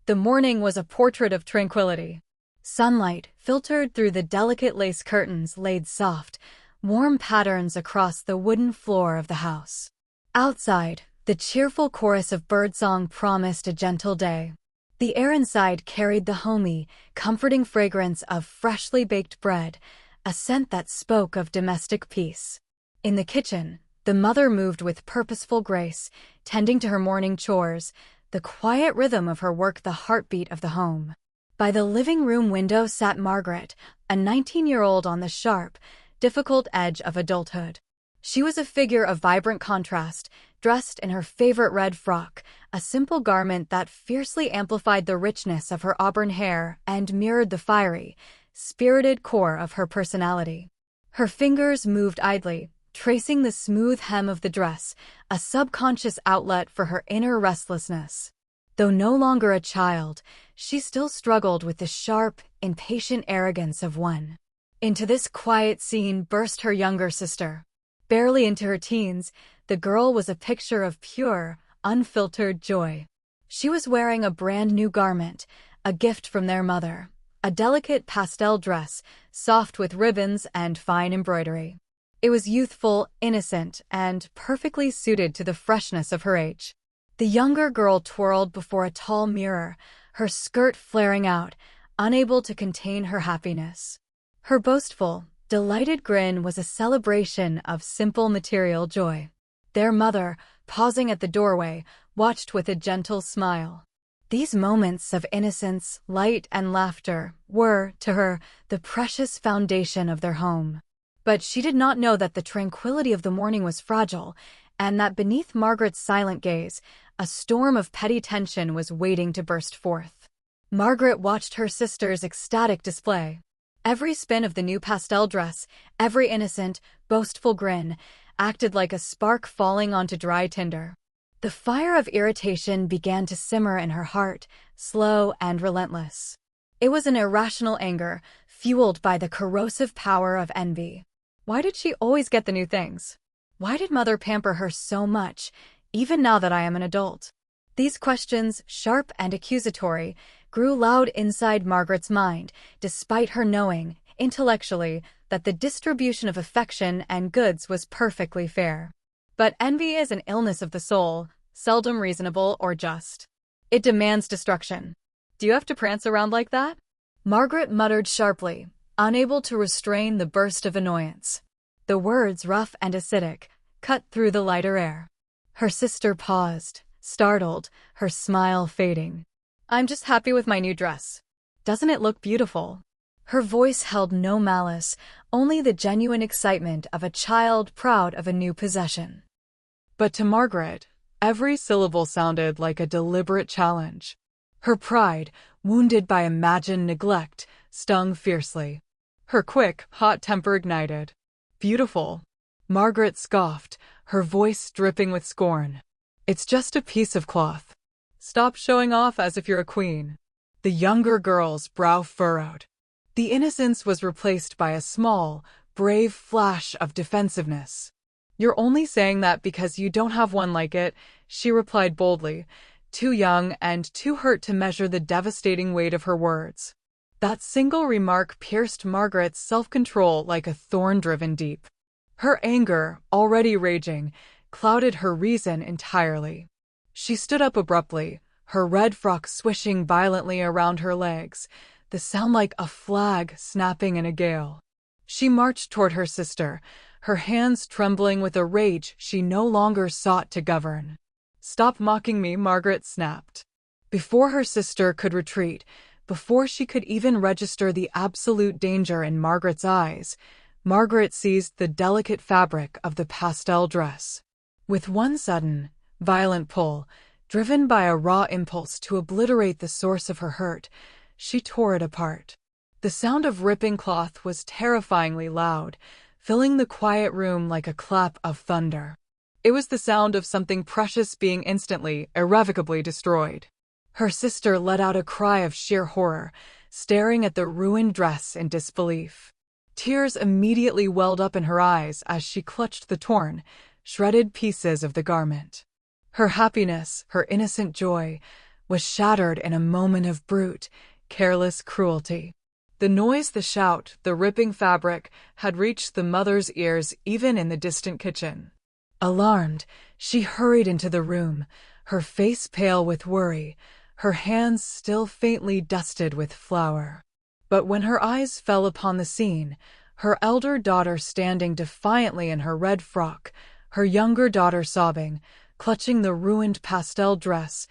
The morning was a portrait of tranquility. Sunlight filtered through the delicate lace curtains laid soft, warm patterns across the wooden floor of the house. Outside, the cheerful chorus of birdsong promised a gentle day. The air inside carried the homey, comforting fragrance of freshly baked bread, a scent that spoke of domestic peace. In the kitchen, the mother moved with purposeful grace, tending to her morning chores, the quiet rhythm of her work the heartbeat of the home. By the living room window sat Margaret, a 19-year-old on the sharp, difficult edge of adulthood. She was a figure of vibrant contrast, dressed in her favorite red frock, a simple garment that fiercely amplified the richness of her auburn hair and mirrored the fiery, spirited core of her personality. Her fingers moved idly, tracing the smooth hem of the dress, a subconscious outlet for her inner restlessness. Though no longer a child, she still struggled with the sharp, impatient arrogance of one. Into this quiet scene burst her younger sister. Barely into her teens, the girl was a picture of pure, unfiltered joy. She was wearing a brand new garment, a gift from their mother, a delicate pastel dress, soft with ribbons and fine embroidery. It was youthful, innocent, and perfectly suited to the freshness of her age. The younger girl twirled before a tall mirror, her skirt flaring out, unable to contain her happiness. Her boastful, delighted grin was a celebration of simple material joy. Their mother, pausing at the doorway, watched with a gentle smile. These moments of innocence, light, and laughter were, to her, the precious foundation of their home. But she did not know that the tranquility of the morning was fragile, and that beneath Margaret's silent gaze, a storm of petty tension was waiting to burst forth. Margaret watched her sister's ecstatic display. Every spin of the new pastel dress, every innocent, boastful grin, acted like a spark falling onto dry tinder. The fire of irritation began to simmer in her heart, slow and relentless. It was an irrational anger, fueled by the corrosive power of envy. Why did she always get the new things? Why did mother pamper her so much, even now that I am an adult? These questions, sharp and accusatory, grew loud inside Margaret's mind, despite her knowing, intellectually, that the distribution of affection and goods was perfectly fair. But envy is an illness of the soul, seldom reasonable or just. It demands destruction. Do you have to prance around like that? Margaret muttered sharply, unable to restrain the burst of annoyance. The words, rough and acidic, cut through the lighter air. Her sister paused, startled, her smile fading. I'm just happy with my new dress. Doesn't it look beautiful? Her voice held no malice, only the genuine excitement of a child proud of a new possession. But to Margaret, every syllable sounded like a deliberate challenge. Her pride, wounded by imagined neglect, stung fiercely. Her quick, hot temper ignited. Beautiful. Margaret scoffed, her voice dripping with scorn. It's just a piece of cloth. Stop showing off as if you're a queen. The younger girl's brow furrowed. The innocence was replaced by a small, brave flash of defensiveness. You're only saying that because you don't have one like it, she replied boldly, too young and too hurt to measure the devastating weight of her words. That single remark pierced Margaret's self-control like a thorn driven deep. Her anger, already raging, clouded her reason entirely. She stood up abruptly, her red frock swishing violently around her legs, the sound like a flag snapping in a gale. She marched toward her sister, her hands trembling with a rage she no longer sought to govern. Stop mocking me, Margaret snapped. Before her sister could retreat, before she could even register the absolute danger in Margaret's eyes, Margaret seized the delicate fabric of the pastel dress. With one sudden, violent pull, driven by a raw impulse to obliterate the source of her hurt, she tore it apart. The sound of ripping cloth was terrifyingly loud, filling the quiet room like a clap of thunder. It was the sound of something precious being instantly, irrevocably destroyed. Her sister let out a cry of sheer horror, staring at the ruined dress in disbelief. Tears immediately welled up in her eyes as she clutched the torn, shredded pieces of the garment. Her happiness, her innocent joy, was shattered in a moment of brute, careless cruelty. The noise, the shout, the ripping fabric had reached the mother's ears even in the distant kitchen. Alarmed, she hurried into the room, her face pale with worry, her hands still faintly dusted with flour. But when her eyes fell upon the scene, her elder daughter standing defiantly in her red frock, her younger daughter sobbing, clutching the ruined pastel dress,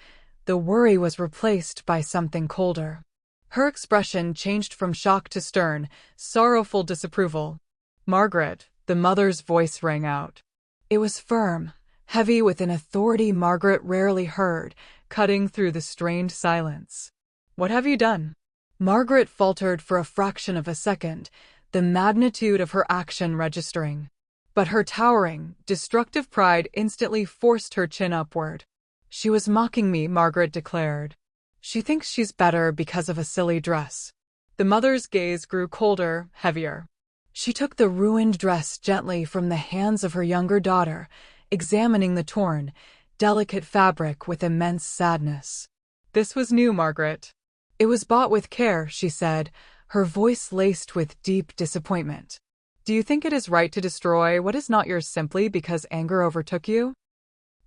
the worry was replaced by something colder. Her expression changed from shock to stern, sorrowful disapproval. "Margaret," the mother's voice rang out. It was firm, heavy with an authority Margaret rarely heard, cutting through the strained silence. "What have you done?" Margaret faltered for a fraction of a second, the magnitude of her action registering. But her towering, destructive pride instantly forced her chin upward. "She was mocking me," Margaret declared. "She thinks she's better because of a silly dress." The mother's gaze grew colder, heavier. She took the ruined dress gently from the hands of her younger daughter, examining the torn, delicate fabric with immense sadness. "This was new, Margaret." "It was bought with care," she said, her voice laced with deep disappointment. "Do you think it is right to destroy what is not yours simply because anger overtook you?"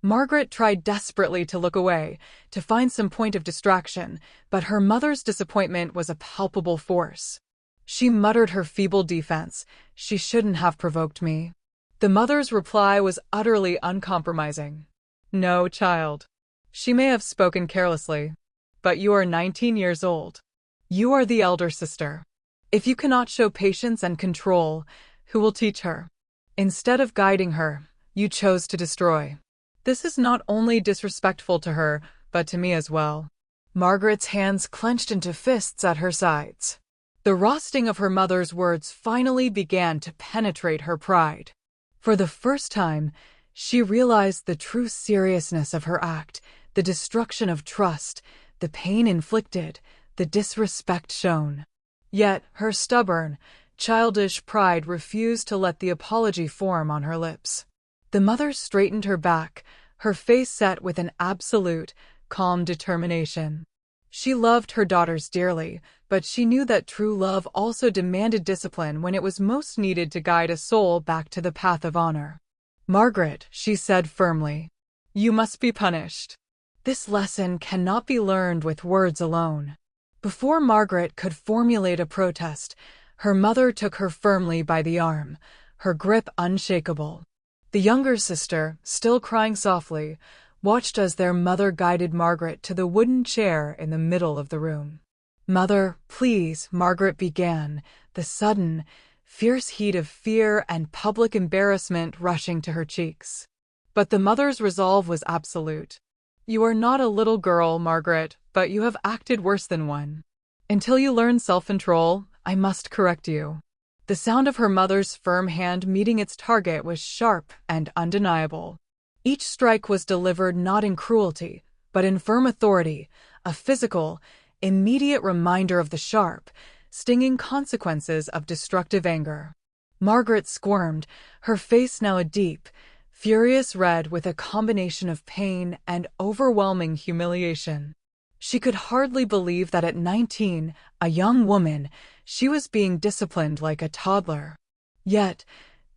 Margaret tried desperately to look away, to find some point of distraction, but her mother's disappointment was a palpable force. She muttered her feeble defense. "She shouldn't have provoked me." The mother's reply was utterly uncompromising. "No, child. She may have spoken carelessly. But you are 19 years old. You are the elder sister. If you cannot show patience and control, who will teach her? Instead of guiding her, you chose to destroy. This is not only disrespectful to her, but to me as well." Margaret's hands clenched into fists at her sides. The roasting of her mother's words finally began to penetrate her pride. For the first time, she realized the true seriousness of her act, the destruction of trust, the pain inflicted, the disrespect shown. Yet her stubborn, childish pride refused to let the apology form on her lips. The mother straightened her back, her face set with an absolute, calm determination. She loved her daughters dearly, but she knew that true love also demanded discipline when it was most needed to guide a soul back to the path of honor. "Margaret," she said firmly, "you must be punished. This lesson cannot be learned with words alone." Before Margaret could formulate a protest, her mother took her firmly by the arm, her grip unshakable. The younger sister, still crying softly, watched as their mother guided Margaret to the wooden chair in the middle of the room. "Mother, please," Margaret began, the sudden, fierce heat of fear and public embarrassment rushing to her cheeks. But the mother's resolve was absolute. "You are not a little girl, Margaret, but you have acted worse than one. Until you learn self-control, I must correct you." The sound of her mother's firm hand meeting its target was sharp and undeniable. Each strike was delivered not in cruelty, but in firm authority, a physical, immediate reminder of the sharp, stinging consequences of destructive anger. Margaret squirmed, her face now a deep, furious red with a combination of pain and overwhelming humiliation. She could hardly believe that at 19, a young woman, she was being disciplined like a toddler. Yet,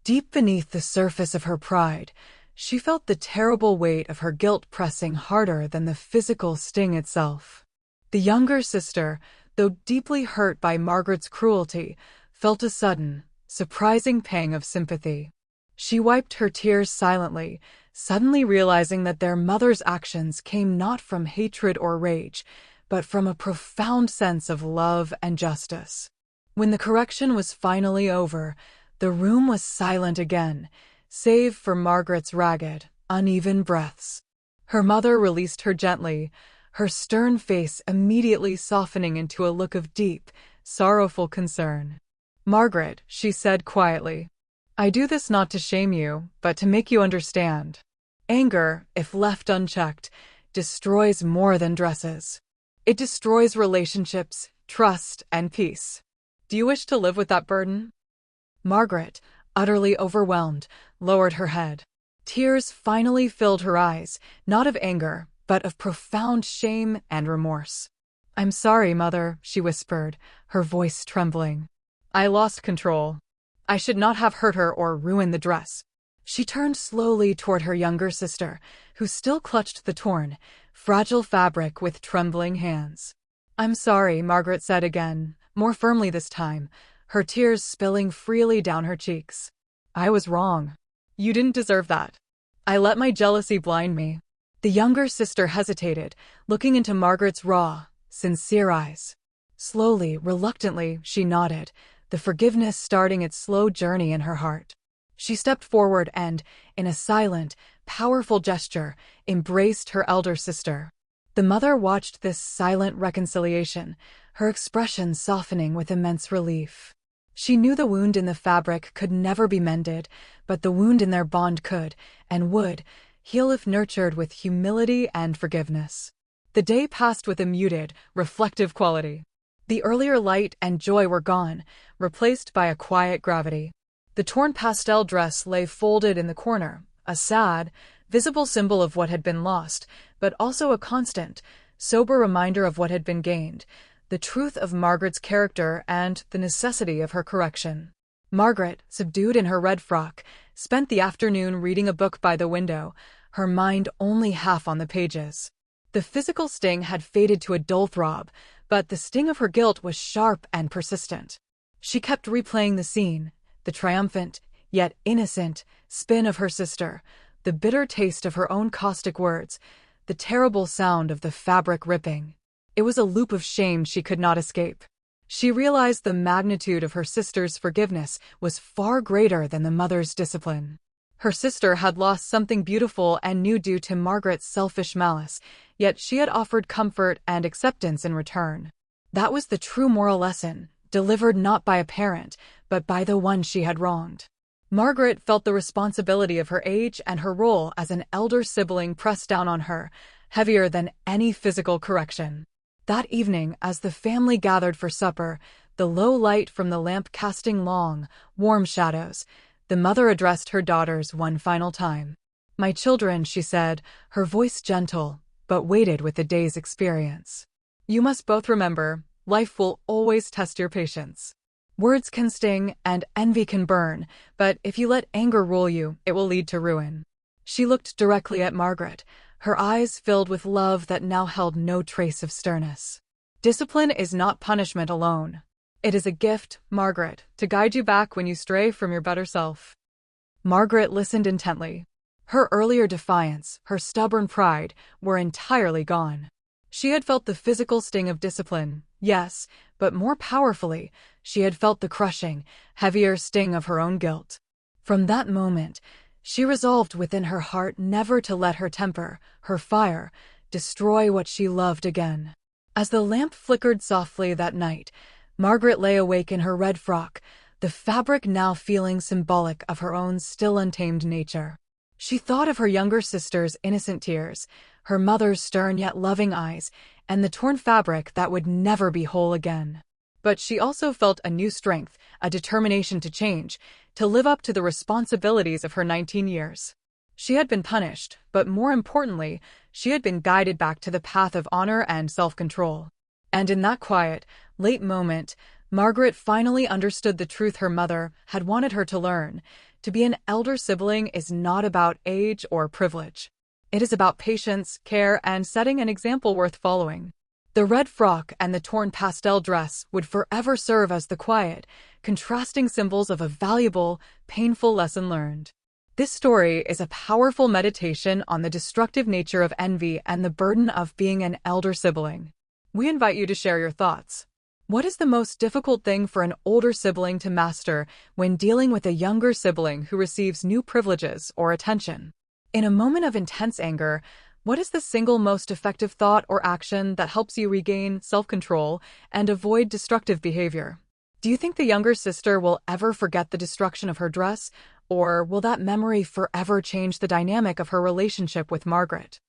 deep beneath the surface of her pride, she felt the terrible weight of her guilt pressing harder than the physical sting itself. The younger sister, though deeply hurt by Margaret's cruelty, felt a sudden, surprising pang of sympathy. She wiped her tears silently, suddenly realizing that their mother's actions came not from hatred or rage, but from a profound sense of love and justice. When the correction was finally over, the room was silent again, save for Margaret's ragged, uneven breaths. Her mother released her gently, her stern face immediately softening into a look of deep, sorrowful concern. "Margaret," she said quietly, "I do this not to shame you, but to make you understand. Anger, if left unchecked, destroys more than dresses. It destroys relationships, trust, and peace. Do you wish to live with that burden?" Margaret, utterly overwhelmed, lowered her head. Tears finally filled her eyes, not of anger, but of profound shame and remorse. "I'm sorry, Mother," she whispered, her voice trembling. "I lost control. I should not have hurt her or ruined the dress." She turned slowly toward her younger sister, who still clutched the torn, fragile fabric with trembling hands. "I'm sorry," Margaret said again, more firmly this time, her tears spilling freely down her cheeks. "I was wrong. You didn't deserve that. I let my jealousy blind me." The younger sister hesitated, looking into Margaret's raw, sincere eyes. Slowly, reluctantly, she nodded, the forgiveness starting its slow journey in her heart. She stepped forward and, in a silent, powerful gesture, embraced her elder sister. The mother watched this silent reconciliation, her expression softening with immense relief. She knew the wound in the fabric could never be mended, but the wound in their bond could, and would, heal if nurtured with humility and forgiveness. The day passed with a muted, reflective quality. The earlier light and joy were gone, replaced by a quiet gravity. The torn pastel dress lay folded in the corner, a sad, visible symbol of what had been lost, but also a constant, sober reminder of what had been gained, the truth of Margaret's character and the necessity of her correction. Margaret, subdued in her red frock, spent the afternoon reading a book by the window, her mind only half on the pages. The physical sting had faded to a dull throb, but the sting of her guilt was sharp and persistent. She kept replaying the scene, the triumphant, yet innocent, spin of her sister, the bitter taste of her own caustic words, the terrible sound of the fabric ripping. It was a loop of shame she could not escape. She realized the magnitude of her sister's forgiveness was far greater than the mother's discipline. Her sister had lost something beautiful and new due to Margaret's selfish malice, yet she had offered comfort and acceptance in return. That was the true moral lesson, delivered not by a parent, but by the one she had wronged. Margaret felt the responsibility of her age and her role as an elder sibling pressed down on her, heavier than any physical correction. That evening, as the family gathered for supper, the low light from the lamp casting long, warm shadows, the mother addressed her daughters one final time. "My children," she said, her voice gentle, but weighted with the day's experience. "You must both remember, life will always test your patience. Words can sting and envy can burn, but if you let anger rule you, it will lead to ruin." She looked directly at Margaret, her eyes filled with love that now held no trace of sternness. "Discipline is not punishment alone. It is a gift, Margaret, to guide you back when you stray from your better self." Margaret listened intently. Her earlier defiance, her stubborn pride, were entirely gone. She had felt the physical sting of discipline, yes, but more powerfully, she had felt the crushing, heavier sting of her own guilt. From that moment, she resolved within her heart never to let her temper, her fire, destroy what she loved again. As the lamp flickered softly that night, Margaret lay awake in her red frock, the fabric now feeling symbolic of her own still untamed nature. She thought of her younger sister's innocent tears, her mother's stern yet loving eyes, and the torn fabric that would never be whole again. But she also felt a new strength, a determination to change, to live up to the responsibilities of her 19 years. She had been punished, but more importantly, she had been guided back to the path of honor and self-control. And in that quiet, late moment, Margaret finally understood the truth her mother had wanted her to learn. To be an elder sibling is not about age or privilege. It is about patience, care, and setting an example worth following. The red frock and the torn pastel dress would forever serve as the quiet, contrasting symbols of a valuable, painful lesson learned. This story is a powerful meditation on the destructive nature of envy and the burden of being an elder sibling. We invite you to share your thoughts. What is the most difficult thing for an older sibling to master when dealing with a younger sibling who receives new privileges or attention? In a moment of intense anger, what is the single most effective thought or action that helps you regain self-control and avoid destructive behavior? Do you think the younger sister will ever forget the destruction of her dress, or will that memory forever change the dynamic of her relationship with Margaret?